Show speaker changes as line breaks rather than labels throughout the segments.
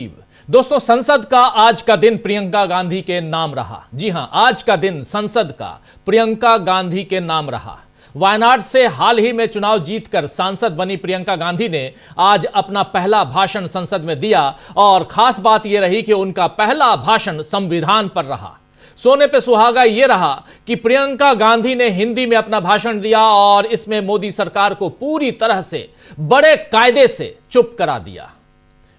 दोस्तों, संसद का आज का दिन प्रियंका गांधी के नाम रहा। जी हां, आज का दिन संसद का प्रियंका गांधी के नाम रहा। वायनाड से हाल ही में चुनाव जीतकर सांसद बनी प्रियंका गांधी ने आज अपना पहला भाषण संसद में दिया और खास बात यह रही कि उनका पहला भाषण संविधान पर रहा। सोने पे सुहागा यह रहा कि प्रियंका गांधी ने हिंदी में अपना भाषण दिया और इसमें मोदी सरकार को पूरी तरह से बड़े कायदे से चुप करा दिया।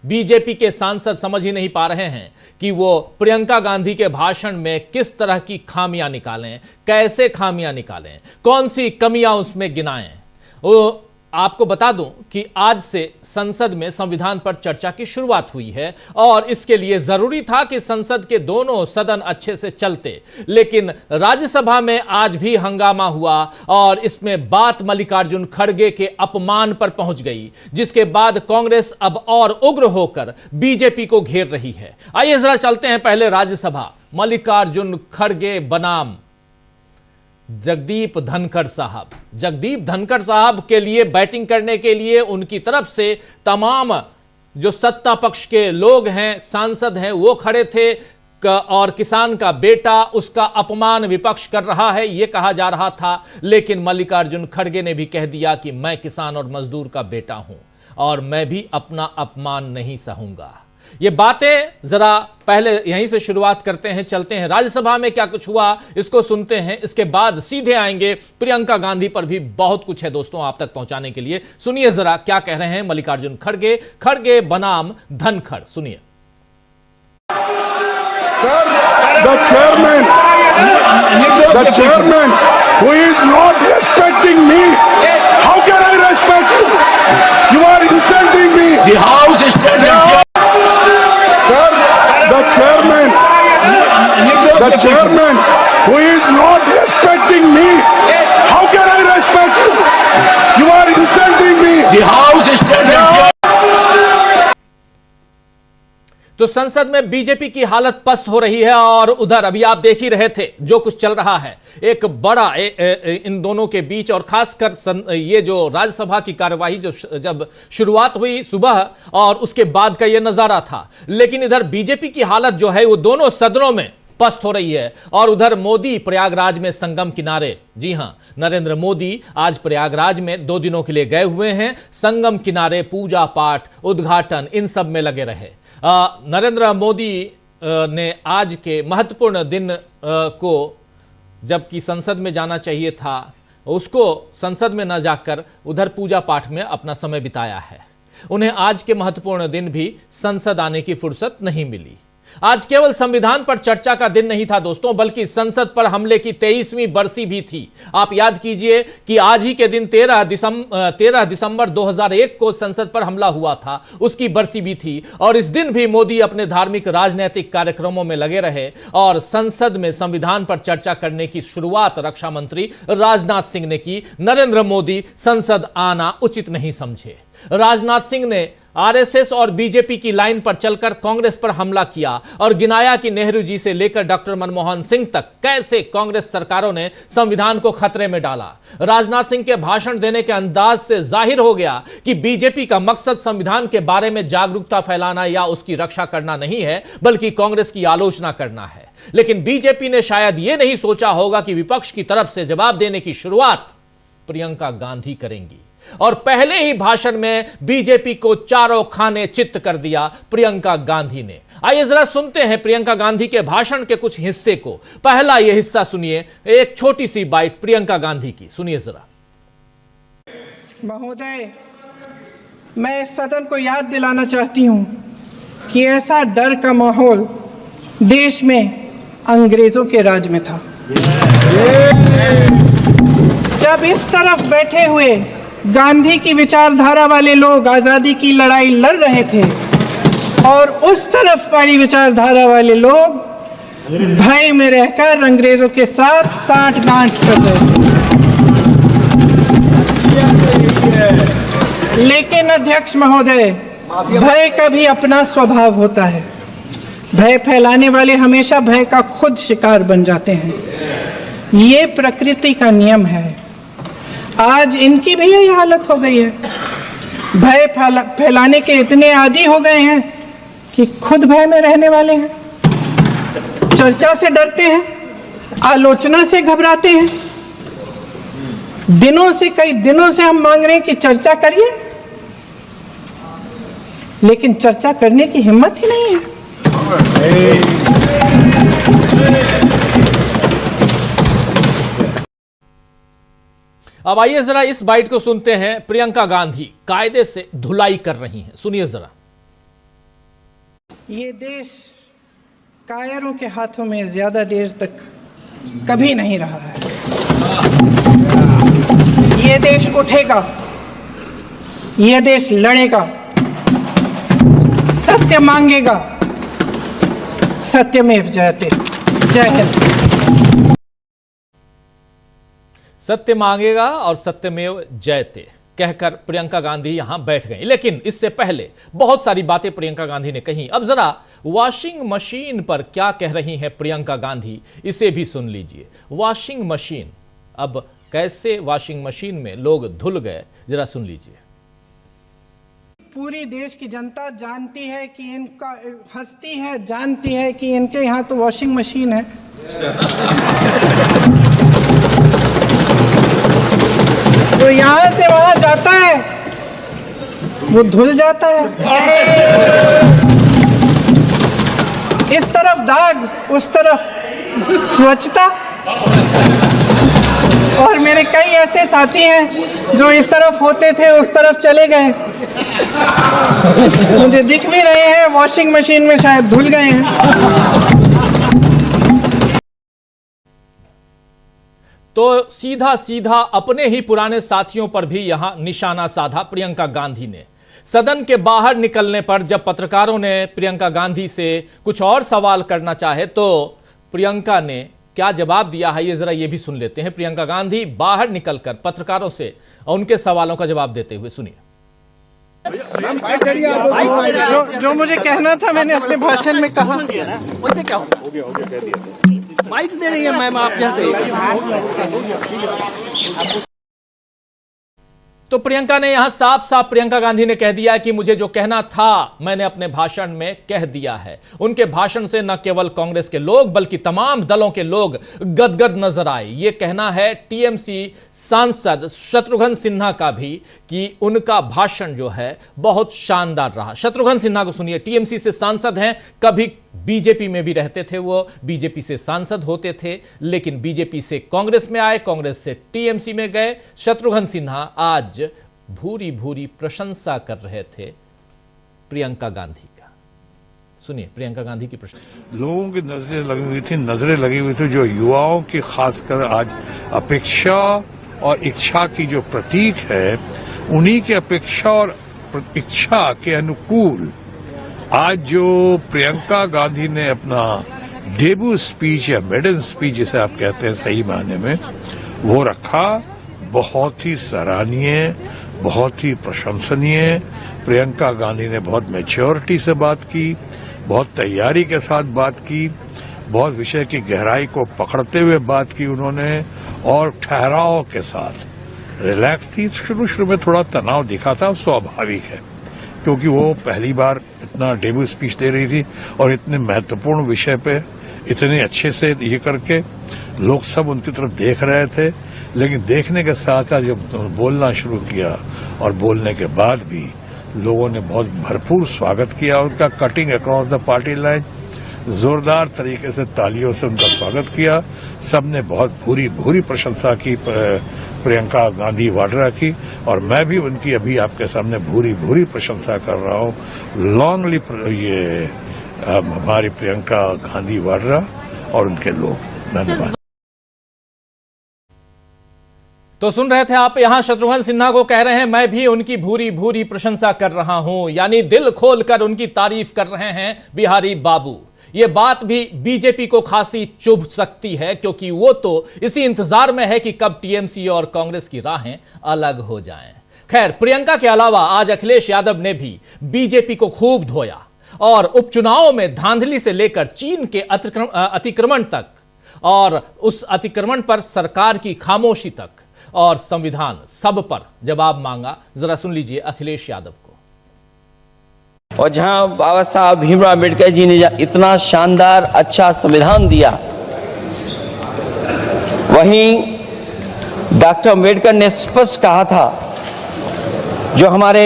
बीजेपी के सांसद समझ ही नहीं पा रहे हैं कि वो प्रियंका गांधी के भाषण में किस तरह की खामियां निकालें, कैसे खामियां निकालें, कौन सी कमियां उसमें गिनाएं। वो आपको बता दूं कि आज से संसद में संविधान पर चर्चा की शुरुआत हुई है और इसके लिए जरूरी था कि संसद के दोनों सदन अच्छे से चलते, लेकिन राज्यसभा में आज भी हंगामा हुआ और इसमें बात मल्लिकार्जुन खड़गे के अपमान पर पहुंच गई, जिसके बाद कांग्रेस अब और उग्र होकर बीजेपी को घेर रही है। आइए जरा चलते हैं पहले राज्यसभा। मल्लिकार्जुन खड़गे बनाम जगदीप धनखड़ साहब के लिए बैटिंग करने के लिए उनकी तरफ से तमाम जो सत्ता पक्ष के लोग हैं, सांसद हैं, वो खड़े थे और किसान का बेटा, उसका अपमान विपक्ष कर रहा है यह कहा जा रहा था। लेकिन मल्लिकार्जुन खड़गे ने भी कह दिया कि मैं किसान और मजदूर का बेटा हूं और मैं भी अपना अपमान नहीं सहूंगा। ये बातें जरा पहले यहीं से शुरुआत करते हैं, चलते हैं राज्यसभा में क्या कुछ हुआ इसको सुनते हैं, इसके बाद सीधे आएंगे प्रियंका गांधी पर भी बहुत कुछ है दोस्तों आप तक पहुंचाने के लिए। सुनिए जरा क्या कह रहे हैं मल्लिकार्जुन खड़गे बनाम धनखड़, सुनिए।
Sir, the chairman who is not respecting me, how can I respect him? You are insulting me.
The house is standing.
Sir, the chairman who is not respecting me, how can I respect him? You are insulting me.
The house is standing.
तो संसद में BJP की हालत पस्त हो रही है और उधर अभी आप देख ही रहे थे जो कुछ चल रहा है, एक बड़ा इन दोनों के बीच, और खासकर ये जो राज्यसभा की कार्यवाही जब शुरुआत हुई सुबह और उसके बाद का ये नजारा था। लेकिन इधर बीजेपी की हालत जो है वो दोनों सदनों में पस्त हो रही है और उधर मोदी प्रयागराज में संगम किनारे, जी हां, नरेंद्र मोदी आज प्रयागराज में 2 दिनों के लिए गए हुए हैं। संगम किनारे पूजा पाठ, उद्घाटन, इन सब में लगे रहे। नरेंद्र मोदी ने आज के महत्वपूर्ण दिन को, जबकि संसद में जाना चाहिए था, उसको संसद में न जाकर उधर पूजा पाठ में अपना समय बिताया है। उन्हें आज के महत्वपूर्ण दिन भी संसद आने की फुर्सत नहीं मिली। आज केवल संविधान पर चर्चा का दिन नहीं था दोस्तों, बल्कि संसद पर हमले की 23वीं बरसी भी थी। आप याद कीजिए कि आज ही के दिन 13 दिसंबर 2001 को संसद पर हमला हुआ था, उसकी बरसी भी थी। और इस दिन भी मोदी अपने धार्मिक राजनीतिक कार्यक्रमों में लगे रहे और संसद में संविधान पर चर्चा करने की शुरुआत रक्षा मंत्री राजनाथ सिंह ने की। नरेंद्र मोदी संसद आना उचित नहीं समझे। राजनाथ सिंह ने आरएसएस और बीजेपी की लाइन पर चलकर कांग्रेस पर हमला किया और गिनाया कि नेहरू जी से लेकर डॉक्टर मनमोहन सिंह तक कैसे कांग्रेस सरकारों ने संविधान को खतरे में डाला। राजनाथ सिंह के भाषण देने के अंदाज से जाहिर हो गया कि बीजेपी का मकसद संविधान के बारे में जागरूकता फैलाना या उसकी रक्षा करना नहीं है, बल्कि कांग्रेस की आलोचना करना है। लेकिन बीजेपी ने शायद यह नहीं सोचा होगा कि विपक्ष की तरफ से जवाब देने की शुरुआत प्रियंका गांधी करेंगी और पहले ही भाषण में बीजेपी को चारों खाने चित्त कर दिया प्रियंका गांधी ने। आइए जरा सुनते हैं प्रियंका गांधी के भाषण के कुछ हिस्से को। पहला यह हिस्सा सुनिए, एक छोटी सी बाइट प्रियंका गांधी की, सुनिए जरा।
महोदय, मैं इस सदन को याद दिलाना चाहती हूं कि ऐसा डर का माहौल देश में अंग्रेजों के राज में था। जब इस तरफ बैठे हुए गांधी की विचारधारा वाले लोग आजादी की लड़ाई लड़ रहे थे और उस तरफ वाली विचारधारा वाले लोग भय में रहकर अंग्रेजों के साथ साठ-गांठ कर रहे थे। लेकिन अध्यक्ष महोदय, भय का भी अपना स्वभाव होता है। भय फैलाने वाले हमेशा भय का खुद शिकार बन जाते हैं। ये प्रकृति का नियम है। आज इनकी भी यही हालत हो गई है। भय फैलाने के इतने आदी हो गए हैं कि खुद भय में रहने वाले हैं, चर्चा से डरते हैं, आलोचना से घबराते हैं। कई दिनों से हम मांग रहे हैं कि चर्चा करिए, लेकिन चर्चा करने की हिम्मत ही नहीं है।
अब आइए जरा इस बाइट को सुनते हैं। प्रियंका गांधी कायदे से धुलाई कर रही हैं, सुनिए जरा।
ये देश कायरों के हाथों में ज्यादा देर तक कभी नहीं रहा है। ये देश उठेगा, ये देश लड़ेगा, सत्य मांगेगा, सत्यमेव जयते। जय हिंद।
सत्य मांगेगा और सत्यमेव जयते कहकर प्रियंका गांधी यहां बैठ गई। लेकिन इससे पहले बहुत सारी बातें प्रियंका गांधी ने कही। अब जरा वॉशिंग मशीन पर क्या कह रही हैं प्रियंका गांधी, इसे भी सुन लीजिए। वॉशिंग मशीन, अब कैसे वॉशिंग मशीन में लोग धुल गए, जरा सुन लीजिए।
पूरी देश की जनता जानती है कि इनका हंसती है, जानती है कि इनके यहाँ तो वॉशिंग मशीन है। तो यहाँ से वहां जाता है, वो धुल जाता है। इस तरफ दाग, उस तरफ स्वच्छता। और मेरे कई ऐसे साथी हैं जो इस तरफ होते थे उस तरफ चले गए, मुझे दिख भी रहे हैं, वॉशिंग मशीन में शायद धुल गए हैं।
तो सीधा सीधा अपने ही पुराने साथियों पर भी यहां निशाना साधा प्रियंका गांधी ने। सदन के बाहर निकलने पर जब पत्रकारों ने प्रियंका गांधी से कुछ और सवाल करना चाहे तो प्रियंका ने क्या जवाब दिया है, ये जरा ये भी सुन लेते हैं। प्रियंका गांधी बाहर निकलकर पत्रकारों से उनके सवालों का जवाब देते हुए, सुनिए।
जो मुझे कहना था मैंने अपने भाषण में कहा।
उससे क्या होगा? माइक दे रही है मैम आप जैसे।
तो प्रियंका ने यहां साफ साफ प्रियंका गांधी ने कह दिया कि मुझे जो कहना था मैंने अपने भाषण में कह दिया है। उनके भाषण से न केवल कांग्रेस के लोग बल्कि तमाम दलों के लोग गदगद नजर आए। यह कहना है टीएमसी सांसद शत्रुघ्न सिन्हा का भी कि उनका भाषण जो है बहुत शानदार रहा। शत्रुघ्न सिन्हा को सुनिए, टीएमसी से सांसद हैं, कभी बीजेपी में भी रहते थे, वो बीजेपी से सांसद होते थे, लेकिन बीजेपी से कांग्रेस में आए, कांग्रेस से टीएमसी में गए। शत्रुघ्न सिन्हा आज भूरी भूरी प्रशंसा कर रहे थे प्रियंका गांधी का। सुनिए प्रियंका गांधी की प्रशंसा।
लोगों की नजरें लगी हुई थी जो युवाओं की खासकर आज अपेक्षा और इच्छा की जो प्रतीक है, उन्हीं की अपेक्षा और इच्छा के अनुकूल आज जो प्रियंका गांधी ने अपना डेब्यू स्पीच या मेडन स्पीच जिसे आप कहते हैं सही मायने में, वो रखा, बहुत ही सराहनीय, बहुत ही प्रशंसनीय। प्रियंका गांधी ने बहुत मैच्योरिटी से बात की, बहुत तैयारी के साथ बात की, बहुत विषय की गहराई को पकड़ते हुए बात की उन्होंने, और ठहराव के साथ रिलैक्स थी। शुरू में थोड़ा तनाव दिखा था, स्वाभाविक है, क्योंकि वो पहली बार इतना डेब्यू स्पीच दे रही थी और इतने महत्वपूर्ण विषय पे इतने अच्छे से ये करके लोग सब उनकी तरफ देख रहे थे। लेकिन देखने के साथ साथ जब बोलना शुरू किया और बोलने के बाद भी लोगों ने बहुत भरपूर स्वागत किया उनका, cutting across the party line, जोरदार तरीके से तालियों से उनका स्वागत किया। सबने बहुत भूरी भूरी प्रशंसा की प्रियंका गांधी वाड्रा की, और मैं भी उनकी अभी आपके सामने भूरी भूरी प्रशंसा कर रहा हूं। लॉन्ग लिव ये हमारी प्रियंका गांधी वाड्रा और उनके लोग। धन्यवाद।
तो सुन रहे थे आप, यहां शत्रुघ्न सिन्हा को कह रहे हैं मैं भी उनकी भूरी भूरी प्रशंसा कर रहा हूं, यानी दिल खोलकर उनकी तारीफ कर रहे हैं बिहारी बाबू। यह बात भी बीजेपी को खासी चुभ सकती है, क्योंकि वो तो इसी इंतजार में है कि कब टीएमसी और कांग्रेस की राहें अलग हो जाएं। खैर, प्रियंका के अलावा आज अखिलेश यादव ने भी बीजेपी को खूब धोया और उपचुनावों में धांधली से लेकर चीन के अतिक्रमण तक और उस अतिक्रमण पर सरकार की खामोशी तक और संविधान, सब पर जवाब मांगा। जरा सुन लीजिए अखिलेश यादव को।
और जहां बाबा साहब भीमराव अम्बेडकर जी ने इतना शानदार अच्छा संविधान दिया, वहीं डॉक्टर अम्बेडकर ने स्पष्ट कहा था, जो हमारे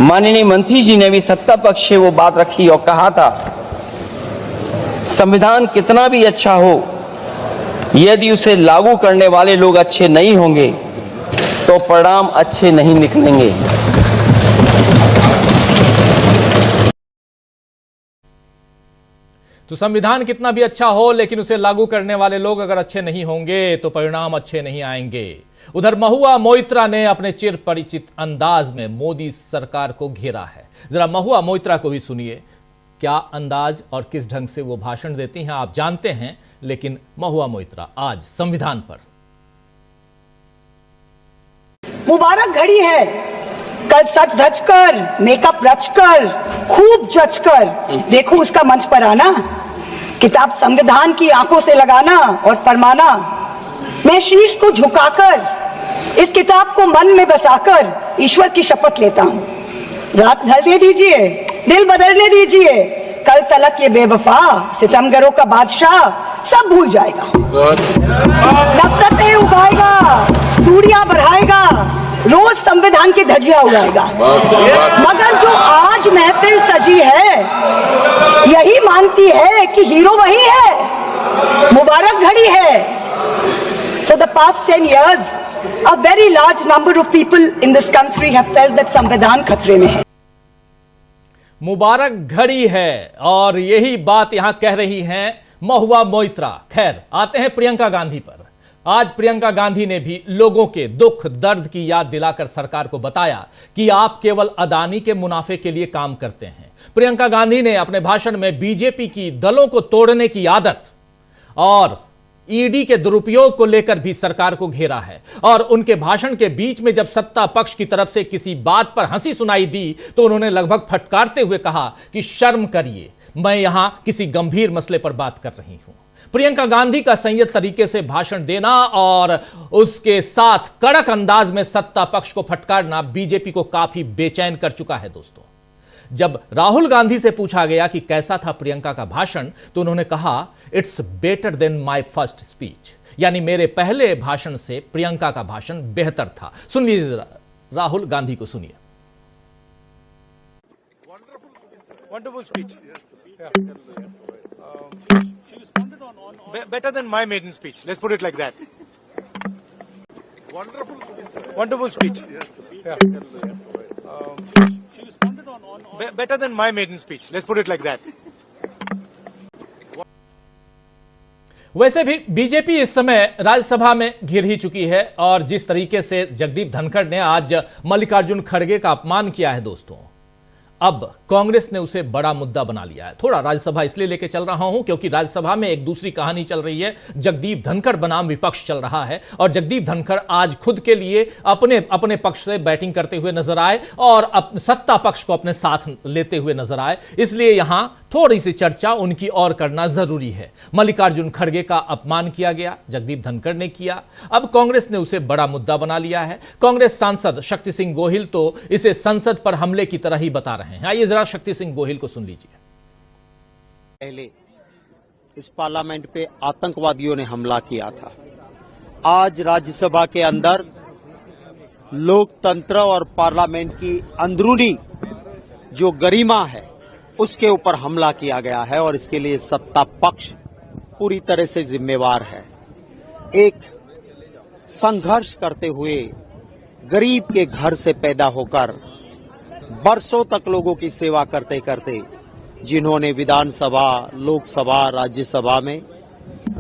माननीय मंत्री जी ने भी सत्ता पक्ष से वो बात रखी और कहा था, संविधान कितना भी अच्छा हो, यदि उसे लागू करने वाले लोग अच्छे नहीं होंगे तो परिणाम अच्छे नहीं निकलेंगे।
तो संविधान कितना भी अच्छा हो, लेकिन उसे लागू करने वाले लोग अगर अच्छे नहीं होंगे तो परिणाम अच्छे नहीं आएंगे। उधर महुआ मोइत्रा ने अपने चिर परिचित अंदाज में मोदी सरकार को घेरा है। जरा महुआ मोइत्रा को भी सुनिए, क्या अंदाज और किस ढंग से वो भाषण देती हैं आप जानते हैं, लेकिन महुआ मोइत्रा आज संविधान पर।
मुबारक घड़ी है, कल सच धज कर, मेकअप रच कर, खूब जच कर देखो उसका मंच पर आना, किताब संविधान की आंखों से लगाना और फरमाना, मैं शीश को झुकाकर इस किताब को मन में बसाकर ईश्वर की शपथ लेता हूं, रात ढलने दीजिए, दिल बदलने दीजिए, कल तलक ये बेवफा सितमगरों का बादशाह सब भूल जाएगा, नफरतें उगाएगा, दूरियां बढ़ाएगा, रोज संविधान की धज्जियां उड़ाएगा। मगर जो आज महफिल सजी है यही मानती है कि हीरो वही है। मुबारक घड़ी है। For the past 10 years, a very large number of people in this country have felt that संविधान खतरे में है।
मुबारक घड़ी है, और यही बात यहां कह रही हैं महुआ मोइत्रा। खैर, आते हैं प्रियंका गांधी पर। आज प्रियंका गांधी ने भी लोगों के दुख दर्द की याद दिलाकर सरकार को बताया कि आप केवल अदानी के मुनाफे के लिए काम करते हैं। प्रियंका गांधी ने अपने भाषण में बीजेपी की दलों को तोड़ने की आदत और ईडी के दुरुपयोग को लेकर भी सरकार को घेरा है। और उनके भाषण के बीच में जब सत्ता पक्ष की तरफ से किसी बात पर हंसी सुनाई दी तो उन्होंने लगभग फटकारते हुए कहा कि शर्म करिए, मैं यहां किसी गंभीर मसले पर बात कर रही हूं। प्रियंका गांधी का संयत तरीके से भाषण देना और उसके साथ कड़क अंदाज में सत्ता पक्ष को फटकारना बीजेपी को काफी बेचैन कर चुका है। दोस्तों, जब राहुल गांधी से पूछा गया कि कैसा था प्रियंका का भाषण तो उन्होंने कहा, it's better than my first speech, यानी मेरे पहले भाषण से प्रियंका का भाषण बेहतर था। सुन लीजिए जरा, राहुल गांधी को सुनिए।
Wonderful speech. Better than my maiden speech. Let's put it like that. Wonderful speech. Better than my maiden speech. Let's put it like that.
वैसे भी बीजेपी इस समय राज्यसभा में घिर ही चुकी है, और जिस तरीके से जगदीप धनखड़ ने आज मल्लिकार्जुन खड़गे का अपमान किया है दोस्तों, अब कांग्रेस ने उसे बड़ा मुद्दा बना लिया है। थोड़ा राज्यसभा इसलिए लेके चल रहा हूं क्योंकि राज्यसभा में एक दूसरी कहानी चल रही है। जगदीप धनखड़ बनाम विपक्ष चल रहा है, और जगदीप धनखड़ आज खुद के लिए अपने पक्ष से बैटिंग करते हुए नजर आए और सत्ता पक्ष को अपने साथ लेते हुए नजर आए। इसलिए यहां थोड़ी सी चर्चा उनकी और करना जरूरी है। मल्लिकार्जुन खड़गे का अपमान किया गया, जगदीप धनखड़ ने किया, अब कांग्रेस ने उसे बड़ा मुद्दा बना लिया है। कांग्रेस सांसद शक्ति सिंह गोहिल तो इसे संसद पर हमले की तरह ही बता रहे हैं। आइए जरा शक्ति सिंह गोहिल को सुन लीजिए।
पहले इस पार्लियामेंट पे आतंकवादियों ने हमला किया था, आज राज्यसभा के अंदर लोकतंत्र और पार्लियामेंट की अंदरूनी जो गरिमा है उसके ऊपर हमला किया गया है, और इसके लिए सत्ता पक्ष पूरी तरह से जिम्मेवार है। एक संघर्ष करते हुए गरीब के घर से पैदा होकर बरसों तक लोगों की सेवा करते करते जिन्होंने विधानसभा, लोकसभा, राज्यसभा में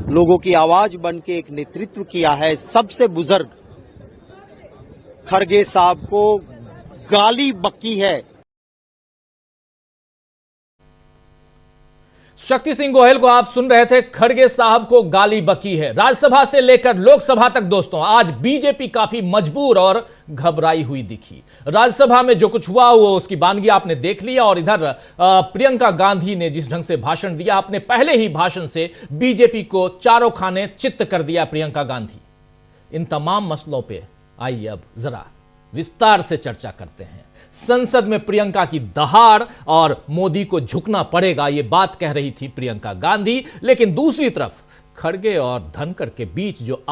लोगों की आवाज बन के एक नेतृत्व किया है, सबसे बुजुर्ग खड़गे साहब को गाली बकी है।
शक्ति सिंह गोहिल को आप सुन रहे थे, खड़गे साहब को गाली बकी है। राज्यसभा से लेकर लोकसभा तक दोस्तों आज बीजेपी काफी मजबूर और घबराई हुई दिखी। राज्यसभा में जो कुछ हुआ वो उसकी बानगी आपने देख लिया, और इधर प्रियंका गांधी ने जिस ढंग से भाषण दिया, अपने पहले ही भाषण से बीजेपी को चारों खाने चित्त कर दिया प्रियंका गांधी। इन तमाम मसलों पर आइए अब जरा विस्तार से चर्चा करते हैं। संसद में प्रियंका की दहाड़ और मोदी को झुकना पड़ेगा, यह बात कह रही थी प्रियंका गांधी। लेकिन दूसरी तरफ खड़गे और धनखड़ के बीच जो